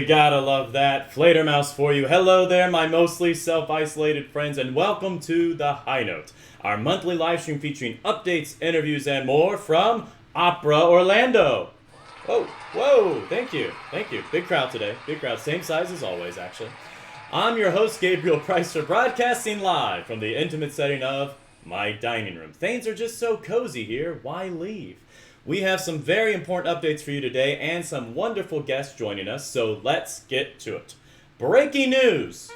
gotta love that. Fledermaus for you. Hello there, my mostly self-isolated friends, and welcome to The High Note, our monthly live stream featuring updates, interviews, and more from Opera Orlando. Whoa, thank you. Big crowd today, big crowd, same size as always, actually. I'm your host, Gabriel Preisser, broadcasting live from the intimate setting of my dining room. Things are just so cozy here, why leave? We have some very important updates for you today and some wonderful guests joining us, so let's get to it. Breaking news!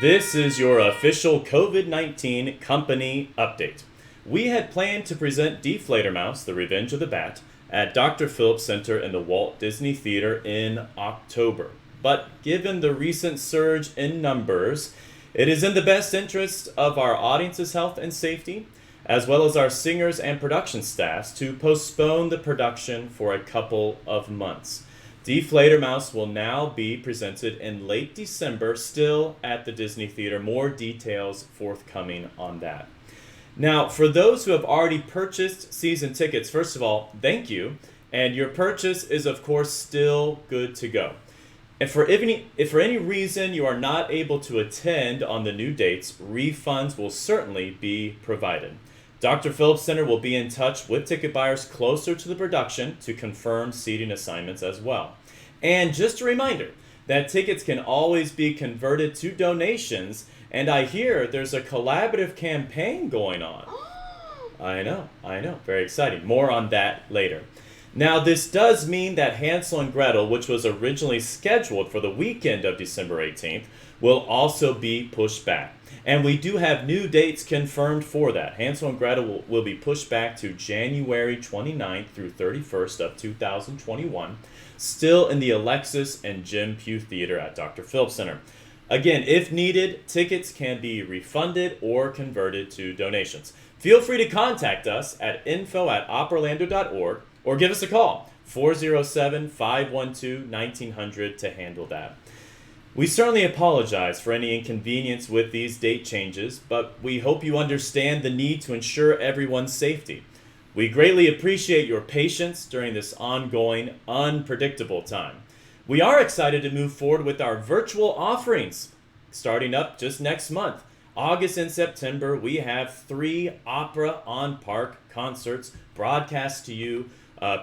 This is your official COVID-19 company update. We had planned to present Die Fledermaus, The Revenge of the Bat, at Dr. Phillips Center in the Walt Disney Theater in October. But given the recent surge in numbers, it is in the best interest of our audience's health and safety, as well as our singers and production staffs, to postpone the production for a couple of months. Die Fledermaus will now be presented in late December, still at the Disney Theater. More details forthcoming on that. Now, for those who have already purchased season tickets, first of all, thank you. And your purchase is, of course, still good to go. If for any reason you are not able to attend on the new dates, refunds will certainly be provided. Dr. Phillips Center will be in touch with ticket buyers closer to the production to confirm seating assignments as well. And just a reminder that tickets can always be converted to donations, and I hear there's a collaborative campaign going on. I know, very exciting. More on that later. Now, this does mean that Hansel and Gretel, which was originally scheduled for the weekend of December 18th, will also be pushed back. And we do have new dates confirmed for that. Hansel and Gretel will be pushed back to January 29th through 31st of 2021, still in the Alexis and Jim Pugh Theater at Dr. Phillips Center. Again, if needed, tickets can be refunded or converted to donations. Feel free to contact us at info@operaorlando.org or give us a call, 407-512-1900 to handle that. We certainly apologize for any inconvenience with these date changes, but we hope you understand the need to ensure everyone's safety. We greatly appreciate your patience during this ongoing, unpredictable time. We are excited to move forward with our virtual offerings, starting up just next month. August and September, we have 3 Opera on Park concerts broadcast to you,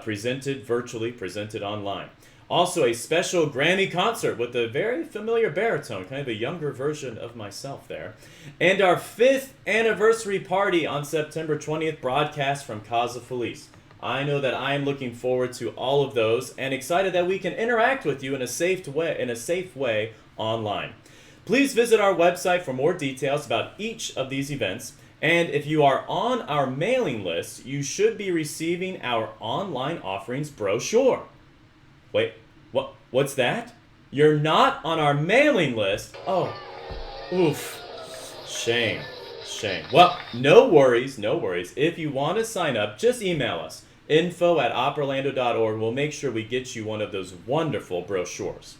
presented virtually, presented online. Also, a special Grammy concert with a very familiar baritone, kind of a younger version of myself there. And our 5th anniversary party on September 20th, broadcast from Casa Feliz. I know that I am looking forward to all of those and excited that we can interact with you in a safe way online. Please visit our website for more details about each of these events. And if you are on our mailing list, you should be receiving our online offerings brochure. Wait, what's that? You're not on our mailing list? Oh, oof, shame. Well, no worries. If you want to sign up, just email us, info@operaorlando.org. We'll make sure we get you one of those wonderful brochures.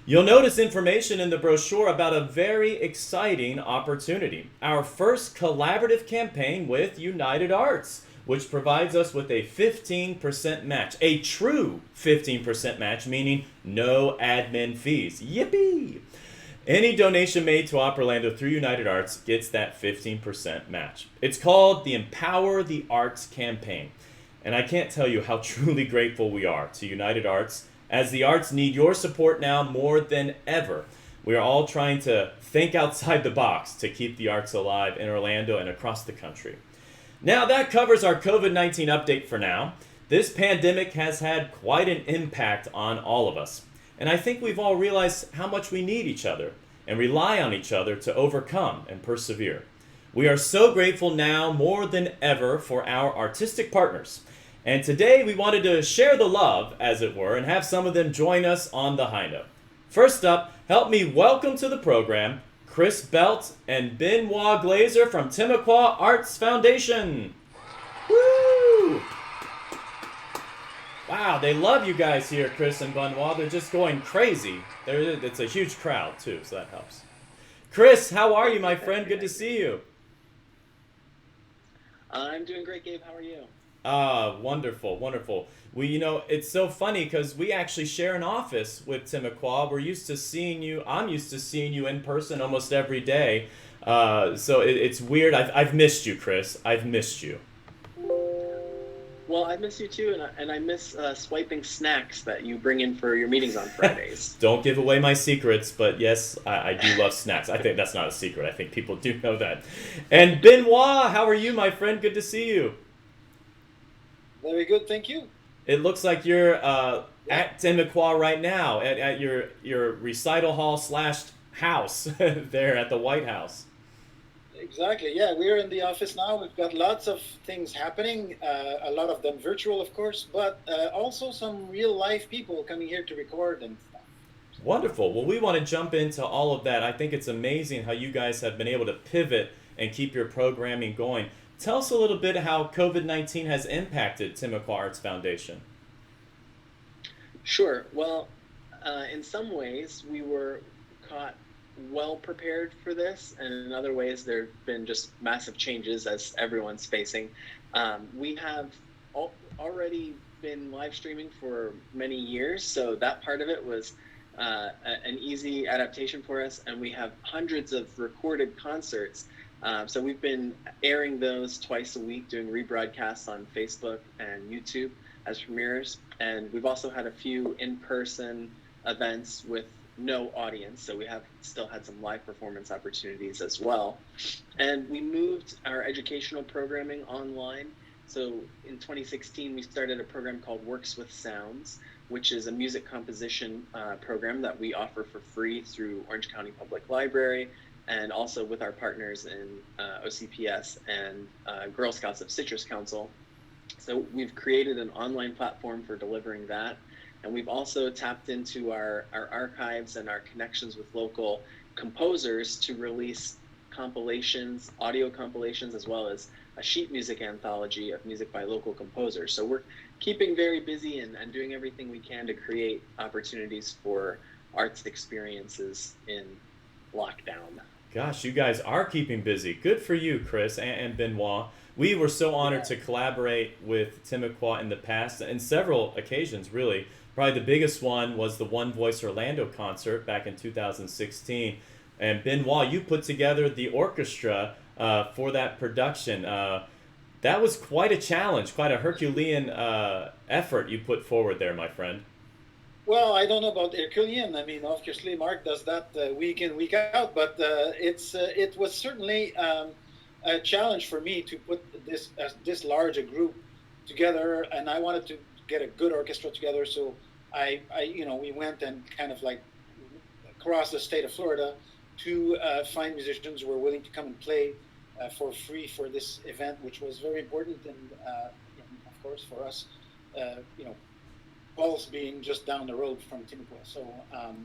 You'll notice information in the brochure about a very exciting opportunity. Our first collaborative campaign with United Arts, which provides us with a 15% match. A true 15% match, meaning no admin fees. Yippee! Any donation made to Opera Orlando through United Arts gets that 15% match. It's called the Empower the Arts campaign. And I can't tell you how truly grateful we are to United Arts, as the arts need your support now more than ever. We are all trying to think outside the box to keep the arts alive in Orlando and across the country. Now that covers our COVID-19 update for now. This pandemic has had quite an impact on all of us. And I think we've all realized how much we need each other and rely on each other to overcome and persevere. We are so grateful now more than ever for our artistic partners. And today we wanted to share the love, as it were, and have some of them join us on the high note. First up, help me welcome to the program Chris Belt and Benoit Glazer from Timucua Arts Foundation. Woo! Wow, they love you guys here, Chris and Benoit. They're just going crazy. It's a huge crowd, too, so that helps. Chris, how are you, my friend? Good to see you. I'm doing great, Gabe. How are you? Ah, wonderful, wonderful. It's so funny because we actually share an office with Timucua. We're used to seeing you. I'm used to seeing you in person almost every day. So it's weird. I've missed you, Chris. I've missed you. Well, I miss you too, and I miss swiping snacks that you bring in for your meetings on Fridays. Don't give away my secrets, but yes, I do love snacks. I think that's not a secret. I think people do know that. And Benoit, how are you, my friend? Good to see you. Very good, thank you. It looks like you're Yeah, at Timucua right now, at your recital hall slash house there at the White House. exactly. Yeah, we're in the office now. We've got lots of things happening, a lot of them virtual, of course, but also some real life people coming here to record and stuff. So, Wonderful. Well, we want to jump into all of that. I think it's amazing how you guys have been able to pivot and keep your programming going. Tell us a little bit how COVID-19 has impacted Timucua Arts Foundation. Sure. Well, in some ways, we were caught well prepared for this, and in other ways, there have been just massive changes as everyone's facing. We have already been live streaming for many years, so that part of it was an easy adaptation for us, and we have hundreds of recorded concerts. So we've been airing those twice a week, doing rebroadcasts on Facebook and YouTube as premieres. And we've also had a few in-person events with no audience. So we have still had some live performance opportunities as well. And we moved our educational programming online. So in 2016, we started a program called Works with Sounds, which is a music composition program that we offer for free through Orange County Public Library, and also with our partners in OCPS and Girl Scouts of Citrus Council. So we've created an online platform for delivering that. And we've also tapped into our archives and our connections with local composers to release compilations, audio compilations, as well as a sheet music anthology of music by local composers. So we're keeping very busy and doing everything we can to create opportunities for arts experiences in lockdown. Gosh, you guys are keeping busy. Good for you, Chris and Benoit. We were so honored yeah, to collaborate with Timucua in the past, in several occasions, really. Probably the biggest one was the One Voice Orlando concert back in 2016. And Benoit, you put together the orchestra for that production. That was quite a challenge, quite a Herculean effort you put forward there, my friend. well, I don't know about Herculean. I mean, obviously, Mark does that week in, week out, but it was certainly a challenge for me to put this large a group together, and I wanted to get a good orchestra together. So we went and kind of like across the state of Florida to find musicians who were willing to come and play for free for this event, which was very important, and of course for us, uh, you know, Paul's being just down the road from Timucua, so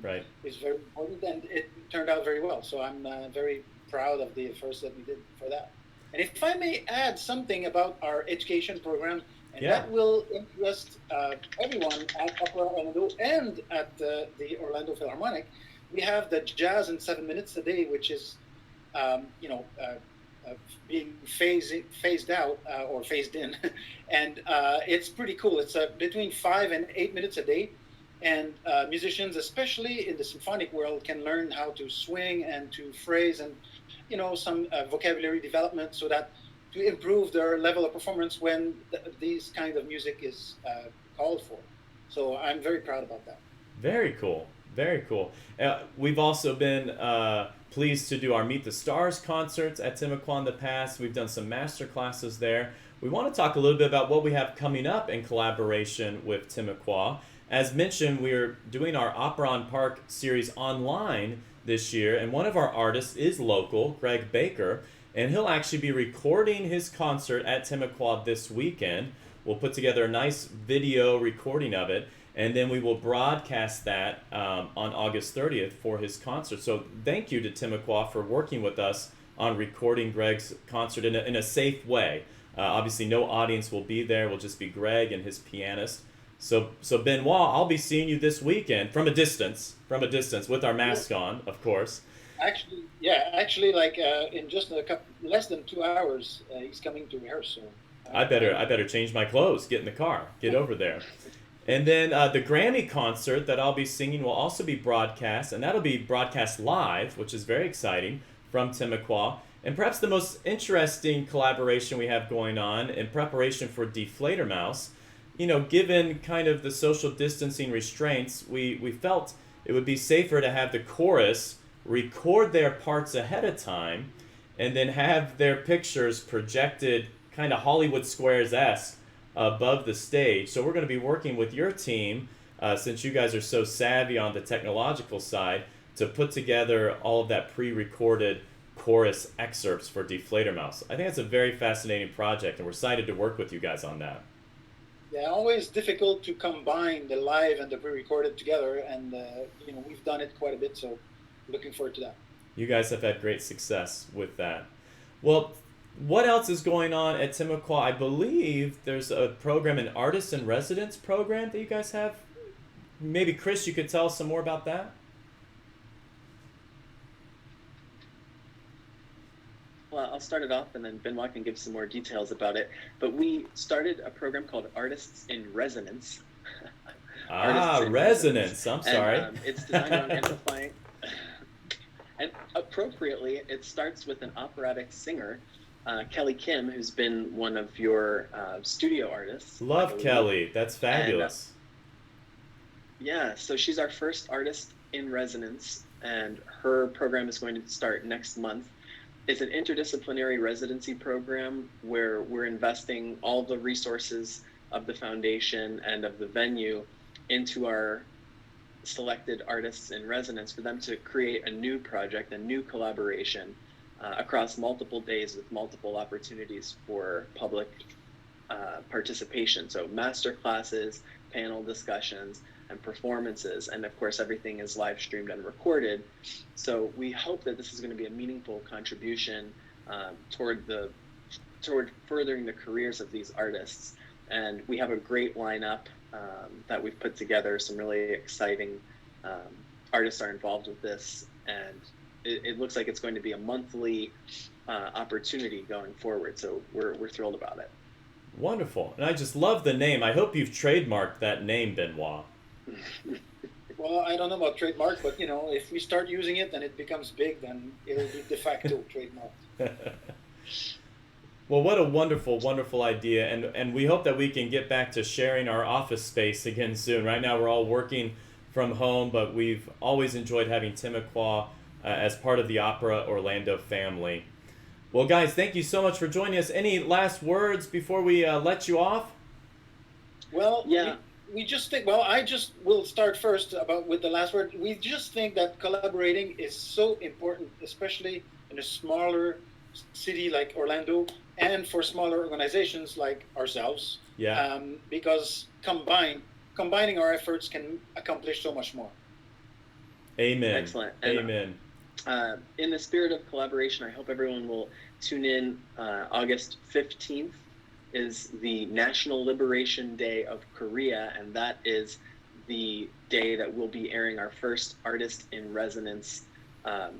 Right. it's very important, and it turned out very well. So I'm very proud of the efforts that we did for that. And if I may add something about our education program, and Yeah. that will interest everyone at Opera Orlando and at the Orlando Philharmonic, we have the Jazz in 7 minutes a day, which is um, you know, uh, being phased out or phased in, and it's pretty cool. It's between 5 and 8 minutes a day, and musicians, especially in the symphonic world, can learn how to swing and to phrase and some vocabulary development, so that to improve their level of performance when these kind of music is called for. So I'm very proud about that. Very cool. Very cool. We've also been pleased to do our Meet the Stars concerts at Timucua in the past. We've done some master classes there. We want to talk a little bit about what we have coming up in collaboration with Timucua. As mentioned, we're doing our Opera on Park series online this year, and one of our artists is local, Greg Baker, and he'll actually be recording his concert at Timucua this weekend. We'll put together a nice video recording of it, and then we will broadcast that on August 30th for his concert. So thank you to Timucua for working with us on recording Greg's concert in a safe way. Obviously, no audience will be there. We'll just be Greg and his pianist. So Benoit, I'll be seeing you this weekend from a distance with our Yeah. mask on, of course. Actually, yeah, actually, like in just a couple, less than 2 hours, he's coming to rehearse. So I better change my clothes, get in the car, get over there. And then the Grammy concert that I'll be singing will also be broadcast, and that'll be broadcast live, which is very exciting, from Timucua. And perhaps the most interesting collaboration we have going on in preparation for Deflator Mouse, given kind of the social distancing restraints, we felt it would be safer to have the chorus record their parts ahead of time and then have their pictures projected kind of Hollywood Squares-esque above the stage. So we're going to be working with your team, since you guys are so savvy on the technological side, to put together all of that pre-recorded chorus excerpts for Deflator Mouse. I think it's a very fascinating project, and we're excited to work with you guys on that. Yeah, always difficult to combine the live and the pre-recorded together, and we've done it quite a bit, so looking forward to that. You guys have had great success with that. Well, what else is going on at Timucua? I believe there's a program, an artist in residence program that you guys have. Maybe Chris, you could tell us some more about that? Well, I'll start it off, and then Benoit can give some more details about it. But we started a program called Artists in Resonance. Resonance. I'm sorry. And, it's designed on amplifying. And appropriately, it starts with an operatic singer, Kelly Kim, who's been one of your studio artists. Love Kelly. That's fabulous. And, so she's our first artist in residence, and her program is going to start next month. It's an interdisciplinary residency program where we're investing all the resources of the foundation and of the venue into our selected artists in residence for them to create a new project, a new collaboration across multiple days with multiple opportunities for public participation. So master classes, panel discussions, and performances, and of course everything is live streamed and recorded. So we hope that this is going to be a meaningful contribution toward furthering the careers of these artists. And we have a great lineup that we've put together. Some really exciting artists are involved with this, and it looks like it's going to be a monthly opportunity going forward. So we're thrilled about it. Wonderful. And I just love the name. I hope you've trademarked that name, Benoit. Well, I don't know about trademark, but if we start using it and it becomes big, then it'll be de facto trademark. Well, what a wonderful, wonderful idea, and we hope that we can get back to sharing our office space again soon. Right now we're all working from home, but we've always enjoyed having Timucua as part of the Opera Orlando family. Well, guys, thank you so much for joining us. Any last words before we let you off? Well, yeah. We just think, I just will start first with the last word. We just think that collaborating is so important, especially in a smaller city like Orlando and for smaller organizations like ourselves. Yeah. Because combining our efforts can accomplish so much more. Amen. Excellent. Amen. In the spirit of collaboration, I hope everyone will tune in. August 15th is the National Liberation Day of Korea, and that is the day that we'll be airing our first Artist in Resonance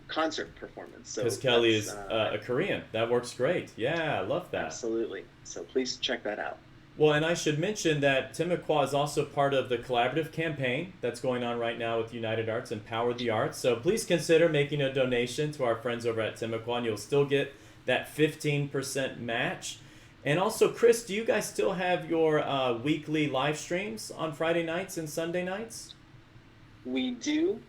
concert performance. So because Kelly is a Korean. That works great. Yeah, I love that. Absolutely. So please check that out. Well, and I should mention that Timucua is also part of the collaborative campaign that's going on right now with United Arts and Power the Arts. So please consider making a donation to our friends over at Timucua, and you'll still get that 15% match. And also, Chris, do you guys still have your weekly live streams on Friday nights and Sunday nights? We do.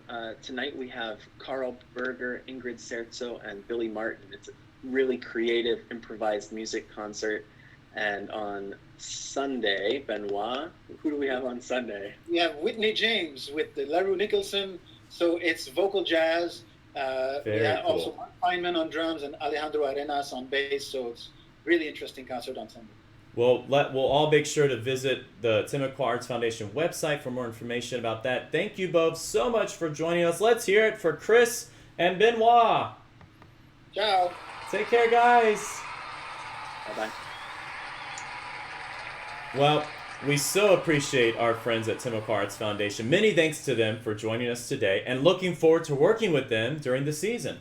Tonight we have Carl Berger, Ingrid Serzo, and Billy Martin. It's a really creative, improvised music concert. And on Sunday, Benoit, who do we have on Sunday? We have Whitney James with the LaRue Nicholson. So it's vocal jazz. We have cool. Also Mark Feynman on drums and Alejandro Arenas on bass. So it's really interesting concert on Sunday. Well, we'll all make sure to visit the Timucua Arts Foundation website for more information about that. Thank you both so much for joining us. Let's hear it for Chris and Benoit. Ciao. Take care, guys. Bye-bye. Well, we so appreciate our friends at Timucua Arts Foundation. Many thanks to them for joining us today and looking forward to working with them during the season.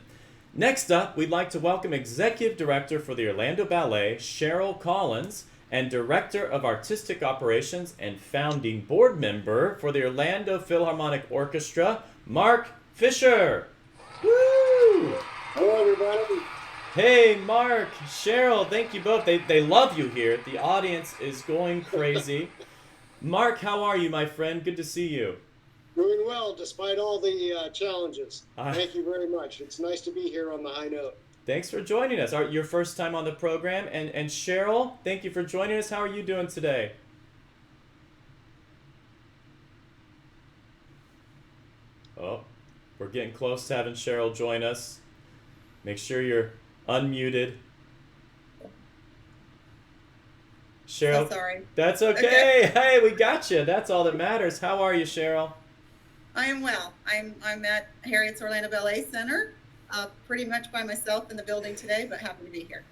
Next up, we'd like to welcome Executive Director for the Orlando Ballet, Cheryl Collins, and Director of Artistic Operations and founding board member for the Orlando Philharmonic Orchestra, Mark Fisher. Woo! Hello, everybody. Hey, Mark, Cheryl, thank you both. They love you here. The audience is going crazy. Mark, how are you, my friend? Good to see you. Doing well, despite all the challenges. Thank you very much. It's nice to be here on the high note. Thanks for joining us. Your first time on the program. And Cheryl, thank you for joining us. How are you doing today? Oh, we're getting close to having Cheryl join us. Make sure you're unmuted. Cheryl, So sorry. That's okay. Hey, we got you. That's all that matters. How are you, Cheryl? I am well. I'm at Harriet's Orlando Ballet Center, pretty much by myself in the building today, but happy to be here.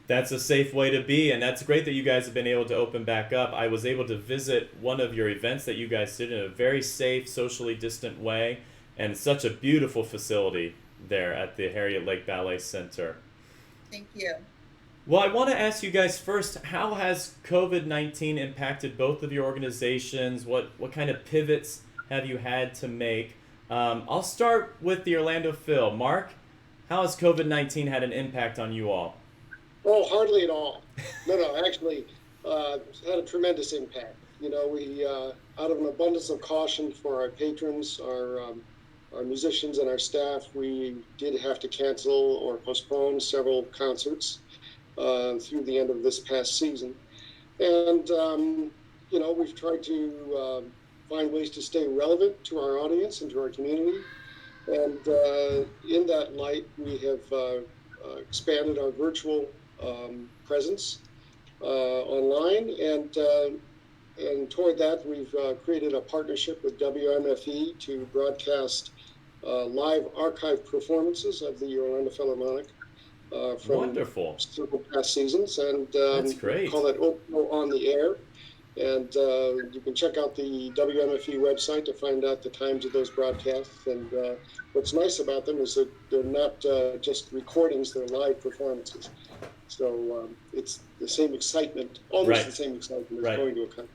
That's a safe way to be, and that's great that you guys have been able to open back up. I was able to visit one of your events that you guys did in a very safe, socially distant way, and such a beautiful facility there at the Harriet Lake Ballet Center. Thank you. Well, I want to ask you guys first, how has COVID-19 impacted both of your organizations? What kind of pivots have you had to make? I'll start with the Orlando Phil. Mark, how has COVID-19 had an impact on you all? Oh, hardly at all. No, actually, it's had a tremendous impact. You know, we, out of an abundance of caution for our patrons, our musicians and our staff, we did have to cancel or postpone several concerts through the end of this past season. And, you know, we've tried to find ways to stay relevant to our audience and to our community. And in that light, we have expanded our virtual presence online. And toward that, we've created a partnership with WMFE to broadcast live archive performances of the Orlando Philharmonic from Wonderful. several past seasons. And That's great. we call it Opera on the Air. And you can check out the WMFE website to find out the times of those broadcasts. And what's nice about them is that they're not just recordings, they're live performances. So it's the same excitement, almost the same excitement as going to a concert.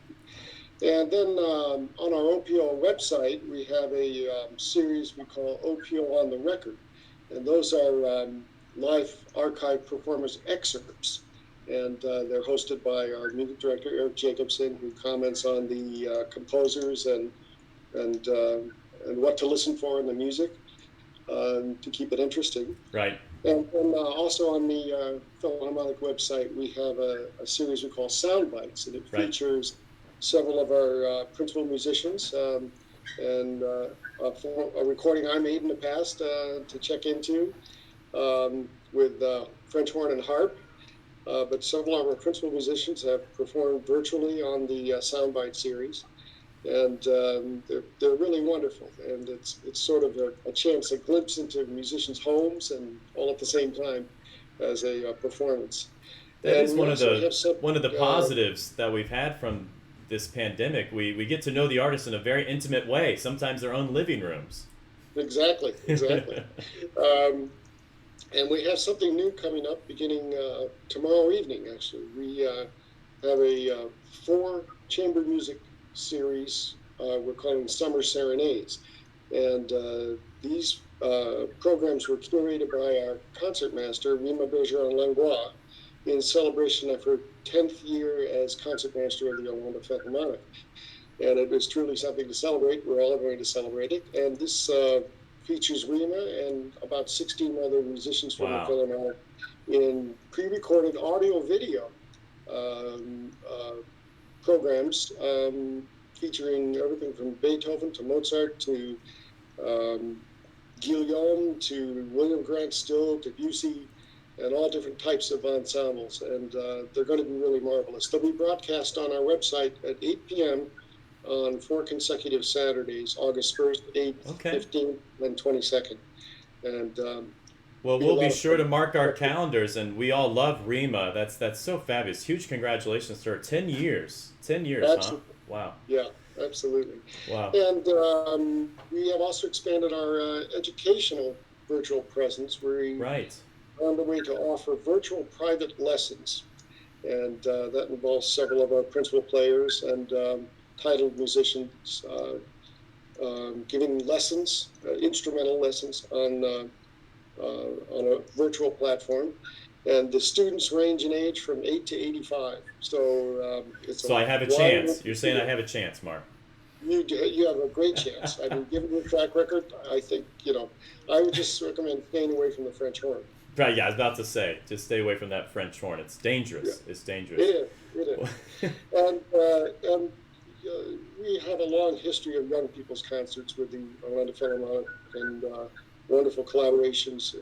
And then on our OPO website, we have a series we call OPO on the Record. And those are live archive performance excerpts. And they're hosted by our music director, Eric Jacobson, who comments on the composers and what to listen for in the music to keep it interesting. Right. And also on the Philharmonic website, we have a series we call Sound Bites, and it features several of our principal musicians and a recording I made in the past to check into with French horn and harp. But several of our principal musicians have performed virtually on the Soundbite series, and they're really wonderful. And it's sort of a chance, a glimpse into musicians' homes, and all at the same time as a performance. That and is one of the positives that we've had from this pandemic. We get to know the artists in a very intimate way. Sometimes their own living rooms. Exactly. And we have something new coming up beginning tomorrow evening, actually. We have a 4-chamber music series we're calling Summer Serenades. And these programs were curated by our concertmaster, Rima Bergeron-Langlois, in celebration of her 10th year as concertmaster of the Orlando Philharmonic. And it was truly something to celebrate. We're all going to celebrate it. And this features Rima and about 16 other musicians from the Philharmonic in pre-recorded audio-video programs featuring everything from Beethoven to Mozart to Guillaume to William Grant Still to Debussy and all different types of ensembles. And they're going to be really marvelous. They'll be broadcast on our website at 8 p.m. on 4 consecutive Saturdays, August 1st, 8th, 15th, and 22nd. And well, we'll be sure to mark our calendars, and we all love Rima. That's so fabulous. Huge congratulations to her. 10 years. 10 years, absolutely. Huh? Wow. Yeah, absolutely. Wow. And we have also expanded our educational virtual presence. We found a way to offer virtual private lessons. and that involves several of our principal players and titled musicians giving lessons, instrumental lessons on a virtual platform. And the students range in age from 8 to 85. So So I have a chance. You're saying I have a chance, Mark. You have a great chance. I mean, given your track record, I think, I would just recommend staying away from the French horn. Right, yeah, I was about to say, just stay away from that French horn. It's dangerous. Yeah. It's dangerous. It is. And we have a long history of young people's concerts with the Orlando Philharmonic and wonderful collaborations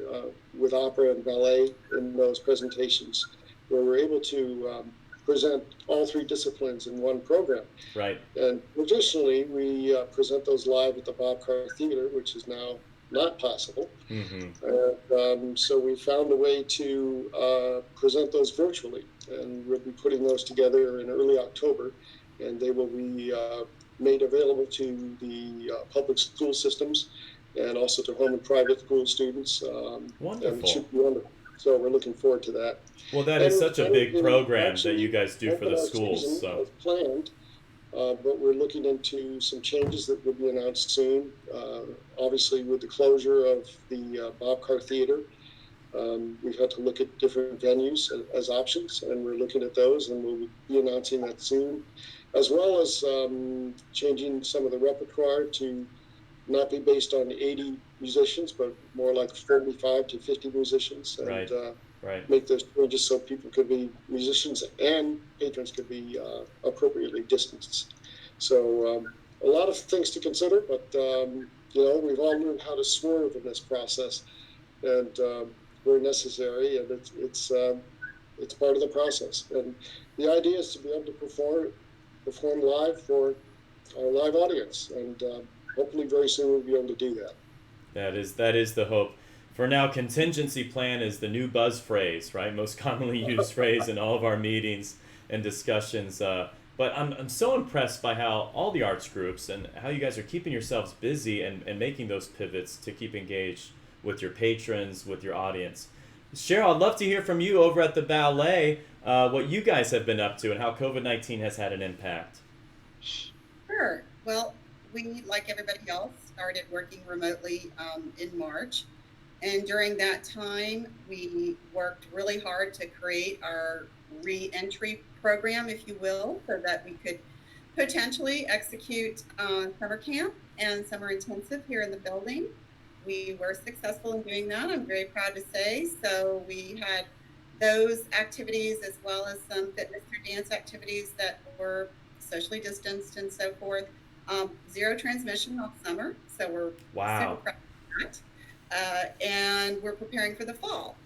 with opera and ballet in those presentations, where we're able to present all three disciplines in one program. Right. And traditionally, we present those live at the Bob Carr Theater, which is now not possible. Mm-hmm. So we found a way to present those virtually, and we'll be putting those together in early October, and they will be made available to the public school systems and also to home and private school students. Wonderful. And it should be wonderful. So we're looking forward to that. Well, that is such a big program that you guys do for the schools. So as planned, but we're looking into some changes that will be announced soon. Obviously, with the closure of the Bob Carr Theater, we've had to look at different venues as options, and we're looking at those, and we'll be announcing that soon, as well as changing some of the repertoire to not be based on 80 musicians, but more like 45 to 50 musicians, and right. Make those changes so people could be musicians and patrons could be appropriately distanced. So a lot of things to consider, but we've all learned how to swerve in this process, and where necessary, and it's part of the process. And the idea is to be able to perform live for our live audience, and hopefully very soon we'll be able to do that. That is the hope. For now, contingency plan is the new buzz phrase, right? Most commonly used phrase in all of our meetings and discussions. But I'm so impressed by how all the arts groups and how you guys are keeping yourselves busy and making those pivots to keep engaged with your patrons, with your audience. Cheryl, I'd love to hear from you over at the ballet, what you guys have been up to and how COVID-19 has had an impact. Sure. Well, we, like everybody else, started working remotely in March. And during that time, we worked really hard to create our re-entry program, if you will, so that we could potentially execute summer camp and summer intensive here in the building. We were successful in doing that, I'm very proud to say. So we had those activities as well as some fitness or dance activities that were socially distanced and so forth. Zero transmission all summer, so we're super proud of that. And we're preparing for the fall.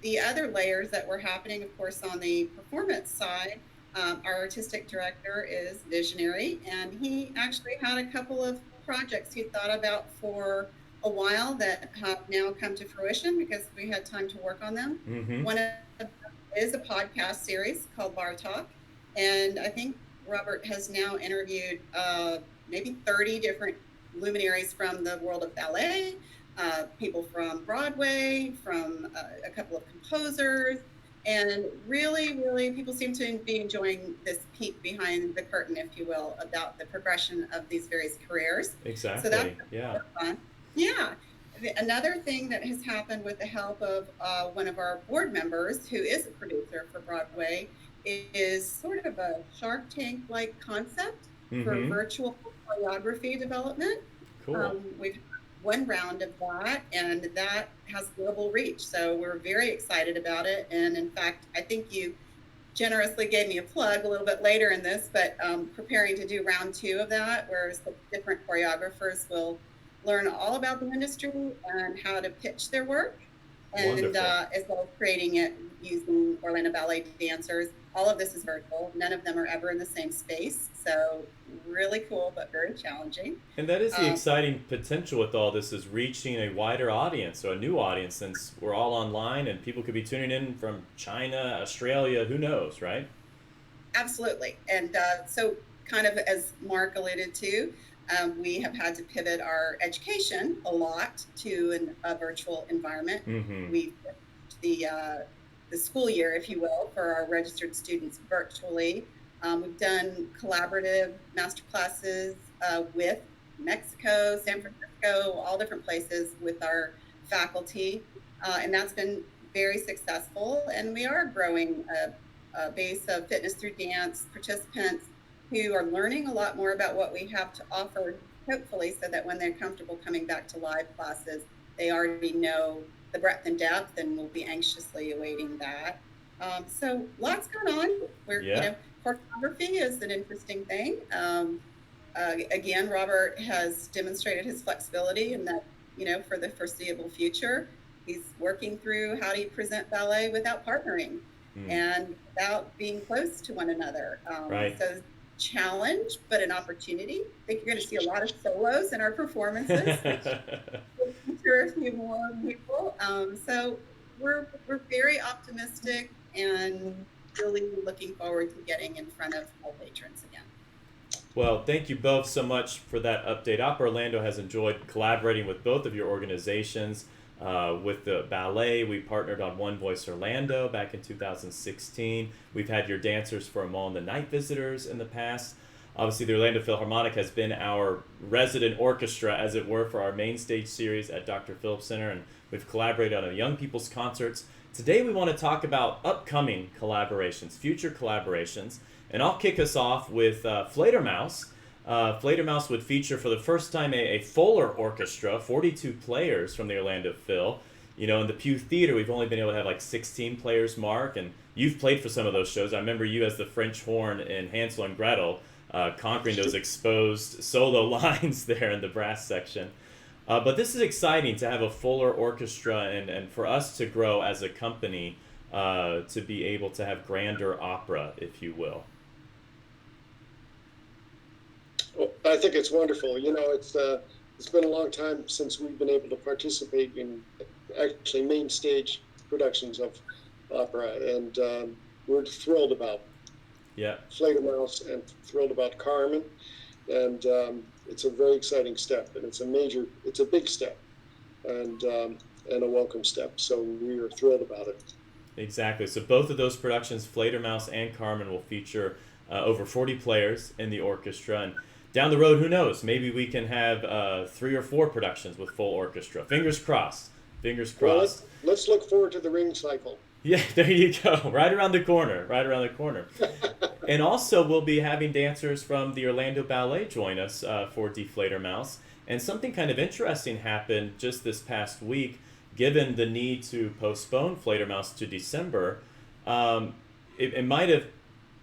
The other layers that were happening, of course, on the performance side, our artistic director is visionary, and he actually had a couple of projects he thought about for a while that have now come to fruition because we had time to work on them. Mm-hmm. One of them is a podcast series called Bar Talk, and I think Robert has now interviewed maybe 30 different luminaries from the world of ballet, people from Broadway, from a couple of composers, and really, really people seem to be enjoying this peek behind the curtain, if you will, about the progression of these various careers. Exactly. So that's fun. Yeah. Another thing that has happened with the help of one of our board members, who is a producer for Broadway, is sort of a Shark Tank-like concept for virtual choreography development. Cool. We've one round of that, and that has global reach. So we're very excited about it. And in fact, I think you generously gave me a plug a little bit later in this, but preparing to do round 2 of that, where the different choreographers will learn all about the industry and how to pitch their work, and as well as creating it using Orlando Ballet dancers. All of this is virtual. None of them are ever in the same space. So really cool, but very challenging. And that is the exciting potential with all this, is reaching a wider audience, or a new audience, since we're all online and people could be tuning in from China, Australia, who knows, right? Absolutely. And so kind of as Mark alluded to, we have had to pivot our education a lot to a virtual environment. Mm-hmm. We've the the school year, if you will, for our registered students virtually. We've done collaborative master classes with Mexico, San Francisco, all different places with our faculty, and that's been very successful. And we are growing a base of fitness through dance participants who are learning a lot more about what we have to offer, hopefully, so that when they're comfortable coming back to live classes, they already know the breadth and depth, and will be anxiously awaiting that. So lots going on. Choreography is an interesting thing. Again, Robert has demonstrated his flexibility in that, for the foreseeable future, he's working through how do you present ballet without partnering and without being close to one another. Right. So challenge, but an opportunity. I think you're going to see a lot of solos in our performances. Feature a few more people. So we're very optimistic and really looking forward to getting in front of our patrons again. Well, thank you both so much for that update. Opera Orlando has enjoyed collaborating with both of your organizations. With the ballet, we partnered on One Voice Orlando back in 2016. We've had your dancers for All in the Night visitors in the past. Obviously, the Orlando Philharmonic has been our resident orchestra, as it were, for our main stage series at Dr. Phillips Center, and we've collaborated on young people's concerts. Today, we want to talk about upcoming collaborations, future collaborations, and I'll kick us off with Fledermaus. Fledermaus would feature for the first time a fuller orchestra, 42 players from the Orlando Phil. In the Pew Theater, we've only been able to have like 16 players, Mark, and you've played for some of those shows. I remember you as the French horn in Hansel and Gretel, conquering those exposed solo lines there in the brass section. But this is exciting to have a fuller orchestra and for us to grow as a company to be able to have grander opera, if you will. Well, I think it's wonderful. It's been a long time since we've been able to participate in actually main stage productions of opera, and we're thrilled about Fledermaus and thrilled about Carmen, and it's a very exciting step, and it's a big step, and a welcome step. So we are thrilled about it. Exactly. So both of those productions, Fledermaus and Carmen, will feature over 40 players in the orchestra, and down the road, who knows? Maybe we can have 3 or 4 productions with full orchestra. Fingers crossed. Fingers crossed. Well, let's look forward to the ring cycle. Yeah, there you go. Right around the corner. And also, we'll be having dancers from the Orlando Ballet join us for Die Fledermaus. And something kind of interesting happened just this past week. Given the need to postpone Fledermaus to December, it might have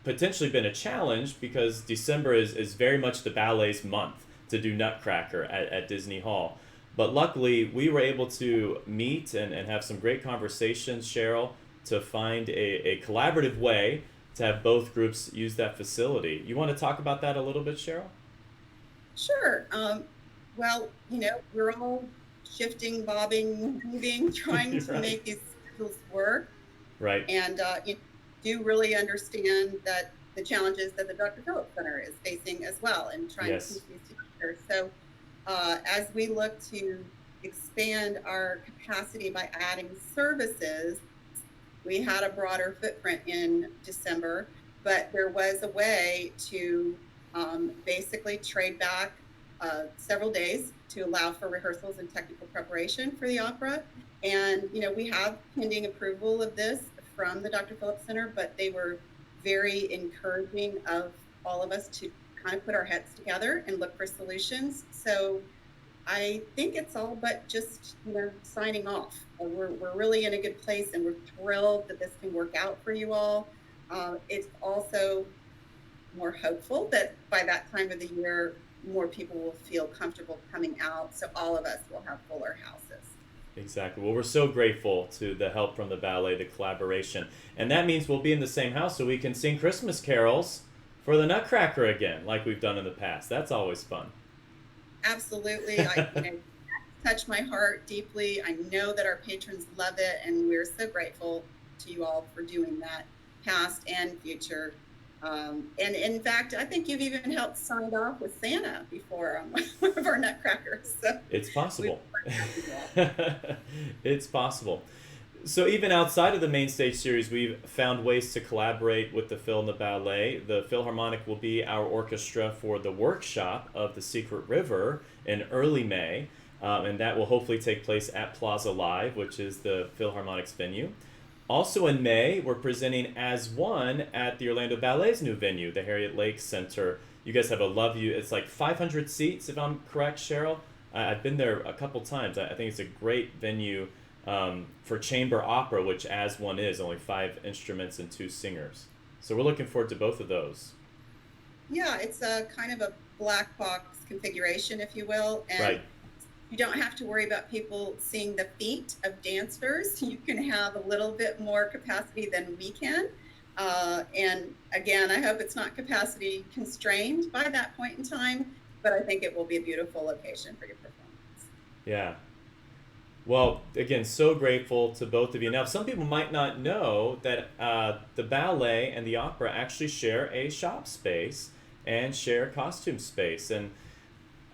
potentially been a challenge because December is very much the ballet's month to do Nutcracker at Disney Hall. But luckily, we were able to meet and have some great conversations, Cheryl, to find a collaborative way to have both groups use that facility. You want to talk about that a little bit, Cheryl? Sure. Well, we're all shifting, bobbing, moving, trying to make these schedules work. Right. And do really understand that the challenges that the Dr. Phillips Center is facing as well, and trying to keep these together. So as we look to expand our capacity by adding services, we had a broader footprint in December, but there was a way to basically trade back several days to allow for rehearsals and technical preparation for the opera. And, we have pending approval of this from the Dr. Phillips Center, but they were very encouraging of all of us to kind of put our heads together and look for solutions. So I think it's all but just, signing off. We're really in a good place, and we're thrilled that this can work out for you all. It's also more hopeful that by that time of the year, more people will feel comfortable coming out, so all of us will have fuller houses. Exactly. Well, we're so grateful to the help from the ballet, the collaboration. And that means we'll be in the same house so we can sing Christmas carols for the Nutcracker again, like we've done in the past. That's always fun. Absolutely. I touch my heart deeply. I know that our patrons love it, and we're so grateful to you all for doing that, past and future. And in fact, I think you've even helped sign off with Santa before one of our Nutcrackers. So it's possible. It's possible. So even outside of the main stage series, we've found ways to collaborate with the Phil and the ballet. The Philharmonic will be our orchestra for the workshop of The Secret River in early May, and that will hopefully take place at Plaza Live, which is the Philharmonic's venue. Also in May, we're presenting As One at the Orlando Ballet's new venue, the Harriet Lake Center. You guys have a it's like 500 seats, if I'm correct, Cheryl. I've been there a couple times. I think it's a great venue for chamber opera, which As One is, only 5 instruments and 2 singers. So we're looking forward to both of those. Yeah, it's a kind of a black box configuration, if you will. And right. You don't have to worry about people seeing the feet of dancers. You can have a little bit more capacity than we can. And again, I hope it's not capacity constrained by that point in time, but I think it will be a beautiful location for your performance. Yeah. Well, again, so grateful to both of you. Now, some people might not know that the ballet and the opera actually share a shop space and share costume space. And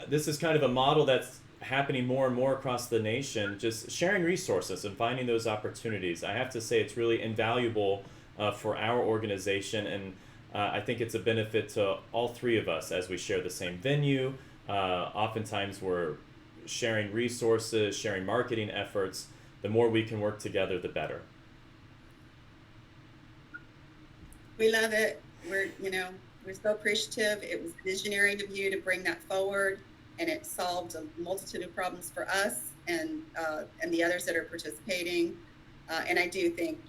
this is kind of a model that's happening more and more across the nation, just sharing resources and finding those opportunities. I have to say it's really invaluable for our organization, and I think it's a benefit to all three of us as we share the same venue. Oftentimes we're sharing resources, sharing marketing efforts. The more we can work together, the better. We love it. We're so appreciative. It was visionary of you to bring that forward, and it solved a multitude of problems for us and the others that are participating. And I do think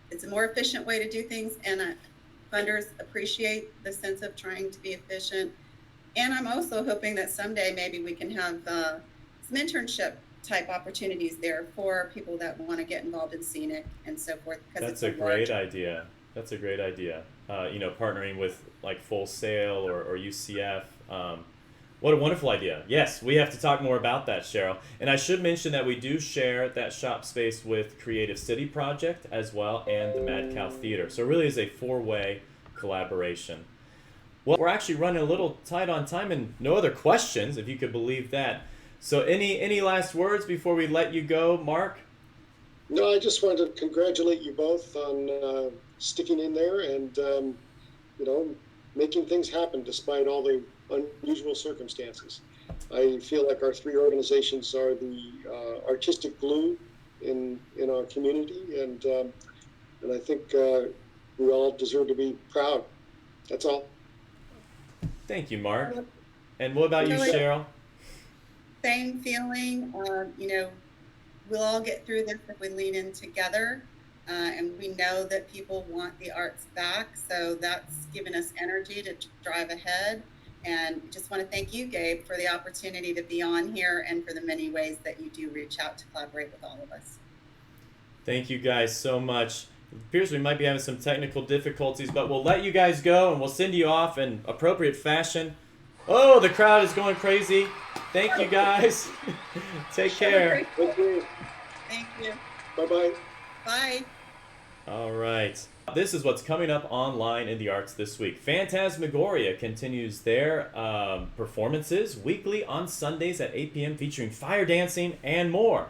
it's a more efficient way to do things, and funders appreciate the sense of trying to be efficient. And I'm also hoping that someday maybe we can have some internship type opportunities there for people that want to get involved in scenic and so forth. That's a great idea. That's a great idea. Partnering with like Full Sail or UCF. What a wonderful idea. Yes, we have to talk more about that, Cheryl. And I should mention that we do share that shop space with Creative City Project as well and the Mad Cow Theater. So it really is a 4-way collaboration. Well, we're actually running a little tight on time and no other questions, if you could believe that. So any last words before we let you go, Mark? No, I just wanted to congratulate you both on sticking in there and, making things happen despite all the unusual circumstances. I feel like our 3 organizations are the artistic glue in our community, and I think we all deserve to be proud. That's all. Thank you, Mark. And what about you, Cheryl? Same feeling. We'll all get through this if we lean in together. And we know that people want the arts back. So that's given us energy to drive ahead. And just want to thank you, Gabe, for the opportunity to be on here and for the many ways that you do reach out to collaborate with all of us. Thank you guys so much. It appears we might be having some technical difficulties, but we'll let you guys go and we'll send you off in appropriate fashion. Oh, the crowd is going crazy. Thank you guys. Take care. Thank you. Thank you. Bye-bye. Bye. All right. This is what's coming up online in the arts this week. Phantasmagoria continues their performances weekly on Sundays at 8 p.m. featuring fire dancing and more.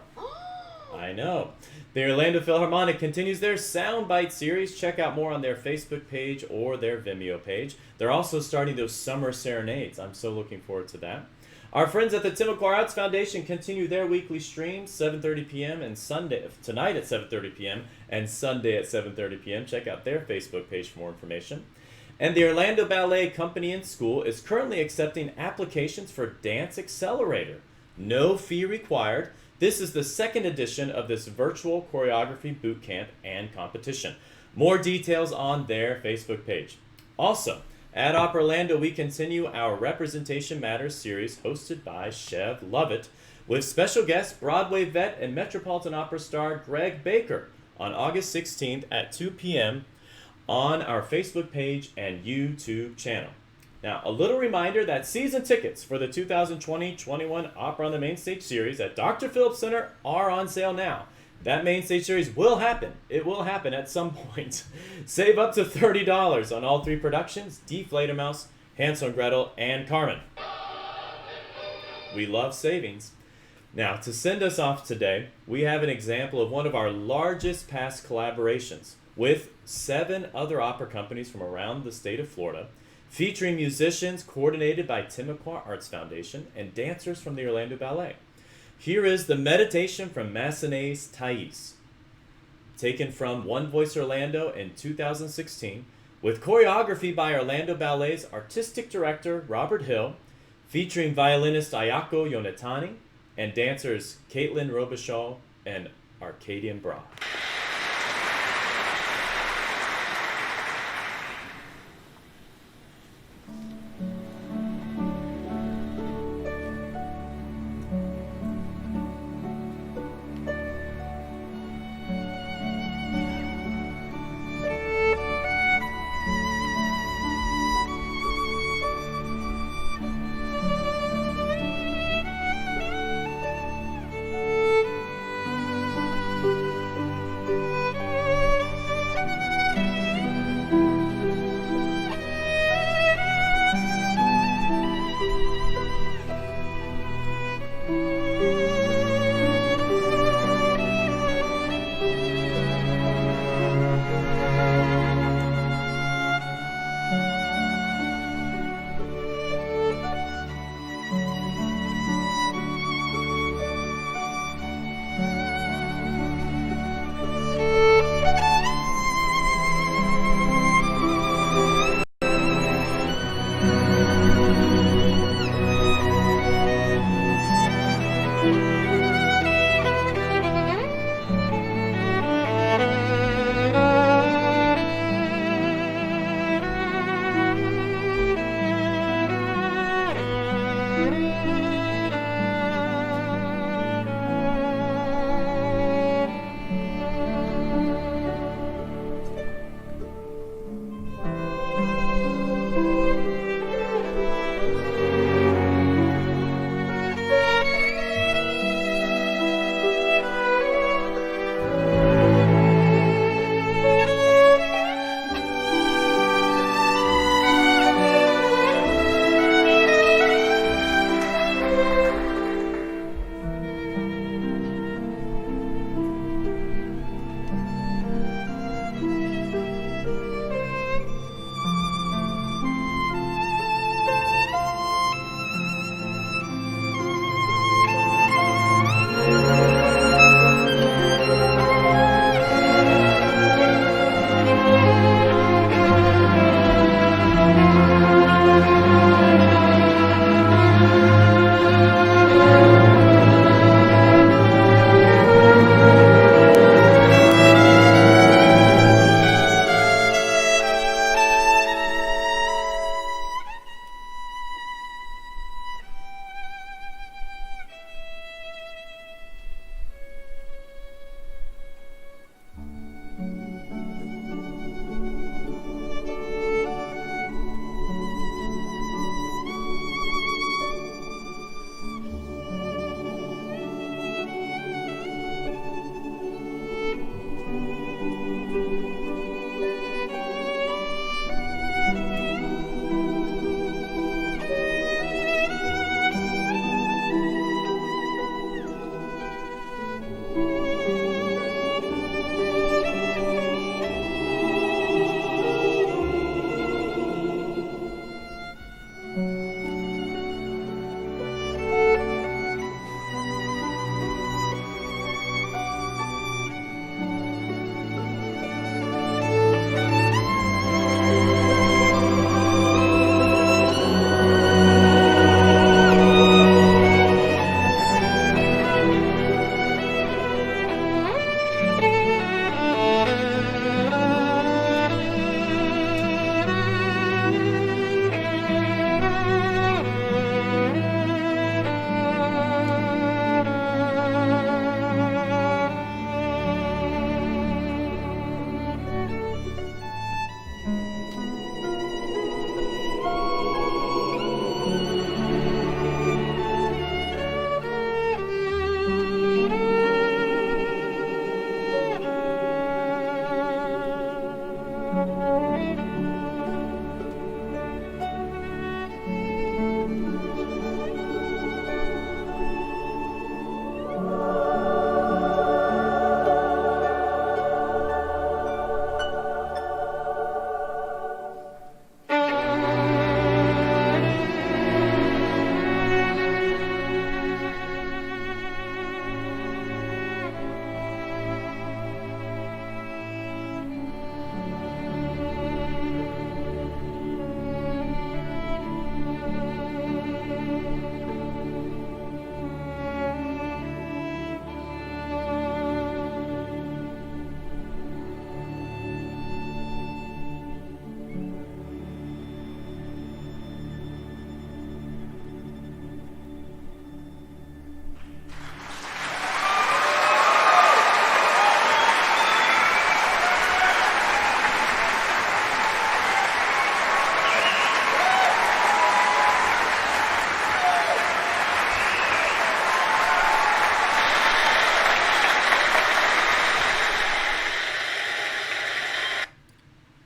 I know. The Orlando Philharmonic continues their Soundbite series. Check out more on their Facebook page or their Vimeo page. They're also starting those summer serenades. I'm so looking forward to that. Our friends at the Timucua Arts Foundation continue their weekly streams, 7:30 p.m. and tonight at 7:30 p.m. and Sunday at 7:30 p.m. Check out their Facebook page for more information. And the Orlando Ballet Company and School is currently accepting applications for Dance Accelerator. No fee required. This is the 2nd edition of this virtual choreography boot camp and competition. More details on their Facebook page. Also, at Opera Orlando, we continue our Representation Matters series hosted by Chev Lovett with special guest Broadway vet and Metropolitan Opera star Greg Baker on August 16th at 2 p.m. on our Facebook page and YouTube channel. Now, a little reminder that season tickets for the 2020-21 Opera on the Main Stage series at Dr. Phillips Center are on sale now. That main stage series will happen. It will happen at some point. Save up to $30 on all 3 productions, Die Fledermaus, Hansel and Gretel, and Carmen. We love savings. Now, to send us off today, we have an example of one of our largest past collaborations with 7 other opera companies from around the state of Florida, featuring musicians coordinated by Timucua Arts Foundation and dancers from the Orlando Ballet. Here is the meditation from Massenet's Thais, taken from One Voice Orlando in 2016, with choreography by Orlando Ballet's artistic director Robert Hill, featuring violinist Ayako Yonatani and dancers Caitlin Robichaud and Arcadian Bra.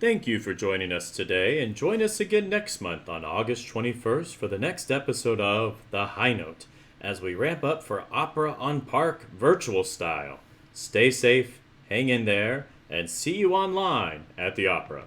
Thank you for joining us today, and join us again next month on August 21st for the next episode of The High Note, as we ramp up for Opera on Park virtual style. Stay safe, hang in there, and see you online at the Opera.